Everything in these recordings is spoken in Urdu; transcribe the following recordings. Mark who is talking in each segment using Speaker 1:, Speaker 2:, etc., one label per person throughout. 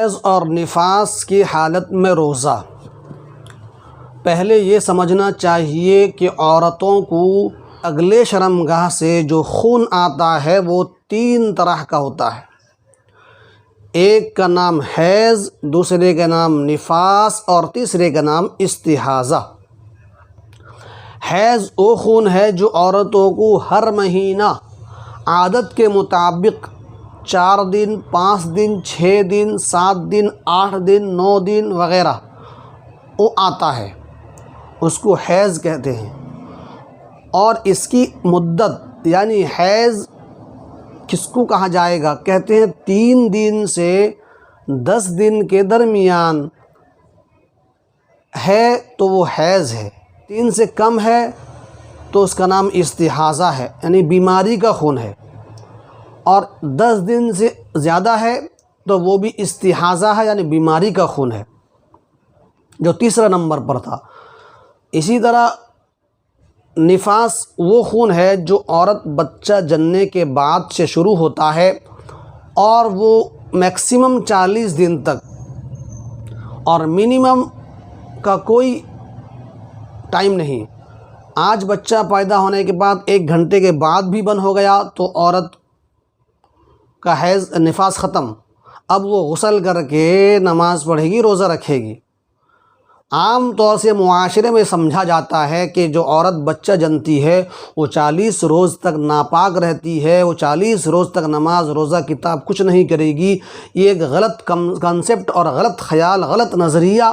Speaker 1: حیض اور نفاس کی حالت میں روزہ، پہلے یہ سمجھنا چاہیے کہ عورتوں کو اگلے شرمگاہ سے جو خون آتا ہے وہ 3 طرح کا ہوتا ہے۔ ایک کا نام حیض، دوسرے کا نام نفاس اور تیسرے کا نام استحاضہ۔ حیض وہ خون ہے جو عورتوں کو ہر مہینہ عادت کے مطابق 4 دن، 5 دن، 6 دن، 7 دن، 8 دن، 9 دن وغیرہ وہ آتا ہے، اس کو حیض کہتے ہیں۔ اور اس کی مدت یعنی حیض کس کو کہا جائے گا؟ کہتے ہیں 3 دن سے 10 دن کے درمیان ہے تو وہ حیض ہے، 3 سے کم ہے تو اس کا نام استحاضہ ہے، یعنی بیماری کا خون ہے، اور 10 دن سے زیادہ ہے تو وہ بھی استحاضہ ہے، یعنی بیماری کا خون ہے، جو تیسرا نمبر پر تھا۔ اسی طرح نفاس وہ خون ہے جو عورت بچہ جننے کے بعد سے شروع ہوتا ہے اور وہ میکسیمم 40 دن تک اور منیمم کا کوئی ٹائم نہیں۔ آج بچہ پیدا ہونے کے بعد 1 گھنٹے کے بعد بھی بند ہو گیا تو عورت کا حیض نفاس ختم، اب وہ غسل کر کے نماز پڑھے گی، روزہ رکھے گی۔ عام طور سے معاشرے میں سمجھا جاتا ہے کہ جو عورت بچہ جنتی ہے وہ 40 روز تک ناپاک رہتی ہے، وہ 40 روز تک نماز روزہ کتاب کچھ نہیں کرے گی۔ یہ ایک غلط کنسپٹ اور غلط خیال، غلط نظریہ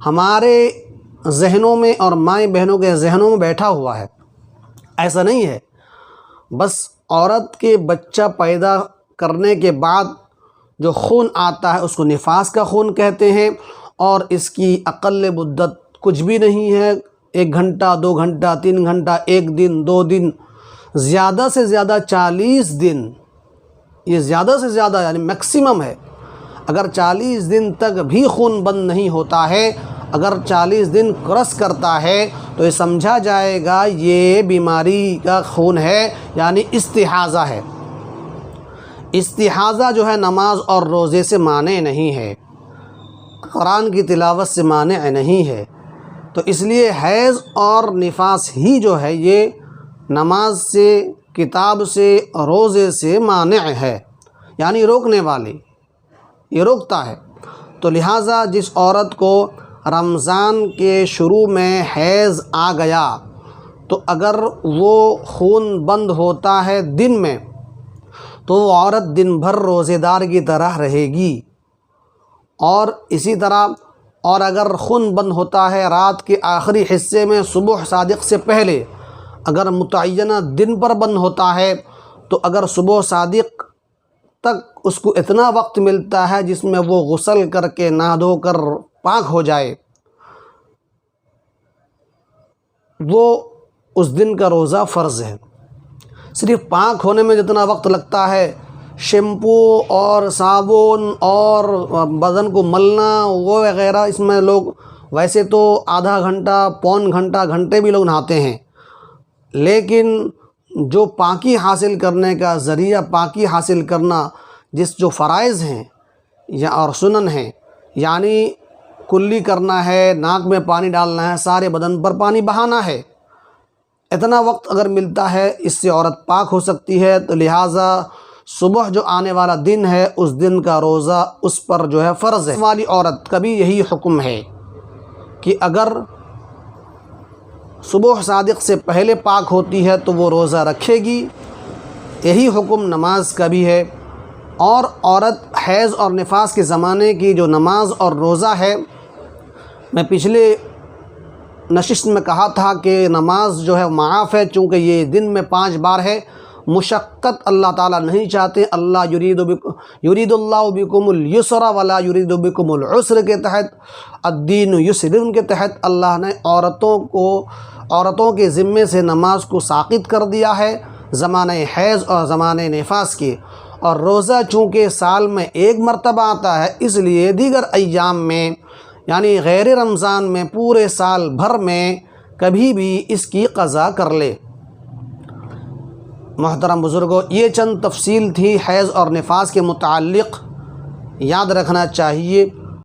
Speaker 1: ہمارے ذہنوں میں اور مائیں بہنوں کے ذہنوں میں بیٹھا ہوا ہے۔ ایسا نہیں ہے، بس عورت کے بچہ پیدا کرنے کے بعد جو خون آتا ہے اس کو نفاس کا خون کہتے ہیں، اور اس کی اقل مدت کچھ بھی نہیں ہے، 1 گھنٹہ، 2 گھنٹہ، 3 گھنٹہ، 1 دن، 2 دن، زیادہ سے زیادہ 40 دن، یہ زیادہ سے زیادہ یعنی میکسیمم ہے۔ اگر 40 دن تک بھی خون بند نہیں ہوتا ہے، اگر 40 دن کرس کرتا ہے تو یہ سمجھا جائے گا یہ بیماری کا خون ہے، یعنی استحاضہ ہے۔ استحاضہ جو ہے نماز اور روزے سے مانع نہیں ہے، قرآن کی تلاوت سے مانع نہیں ہے، تو اس لیے حیض اور نفاس ہی جو ہے یہ نماز سے، کتاب سے، روزے سے مانع ہے، یعنی روکنے والی، یہ روکتا ہے۔ تو لہٰذا جس عورت کو رمضان کے شروع میں حیض آ گیا تو اگر وہ خون بند ہوتا ہے دن میں تو وہ عورت دن بھر روزے دار کی طرح رہے گی، اور اسی طرح اور اگر خون بند ہوتا ہے رات کے آخری حصے میں صبح صادق سے پہلے، اگر متعینہ دن پر بند ہوتا ہے تو اگر صبح صادق تک اس کو اتنا وقت ملتا ہے جس میں وہ غسل کر کے نہا دھو کر پاک ہو جائے، وہ اس دن کا روزہ فرض ہے۔ صرف پاک ہونے میں جتنا وقت لگتا ہے، شیمپو اور صابن اور بدن کو ملنا وہ وغیرہ، اس میں لوگ ویسے تو آدھا گھنٹہ، پون گھنٹہ، گھنٹے بھی لوگ نہاتے ہیں، لیکن جو پاکی حاصل کرنے کا ذریعہ، پاکی حاصل کرنا جو فرائض ہیں یا اور سنن ہیں، یعنی کلی کرنا ہے، ناک میں پانی ڈالنا ہے، سارے بدن پر پانی بہانا ہے، اتنا وقت اگر ملتا ہے اس سے عورت پاک ہو سکتی ہے۔ تو لہٰذا صبح جو آنے والا دن ہے اس دن کا روزہ اس پر جو ہے فرض ہے۔ والی عورت کا بھی یہی حکم ہے کہ اگر صبح صادق سے پہلے پاک ہوتی ہے تو وہ روزہ رکھے گی، یہی حکم نماز کا بھی ہے۔ اور عورت حیض اور نفاس کے زمانے کی جو نماز اور روزہ ہے، میں پچھلے نشست میں کہا تھا کہ نماز جو ہے معاف ہے، چونکہ یہ دن میں 5 بار ہے، مشقت اللہ تعالیٰ نہیں چاہتے۔ اللہ یرید اللہ بکم اليسر ولا یرید بکم العسر کے تحت، الدین یسر کے تحت اللہ نے عورتوں کے ذمے سے نماز کو ساقط کر دیا ہے زمانہ حیض اور زمانہ نفاس کے۔ اور روزہ چونکہ سال میں 1 مرتبہ آتا ہے، اس لیے دیگر ایام میں یعنی غیر رمضان میں پورے سال بھر میں کبھی بھی اس کی قضا کر لے۔ محترم بزرگوں، یہ چند تفصیل تھی حیض اور نفاس کے متعلق یاد رکھنا چاہیے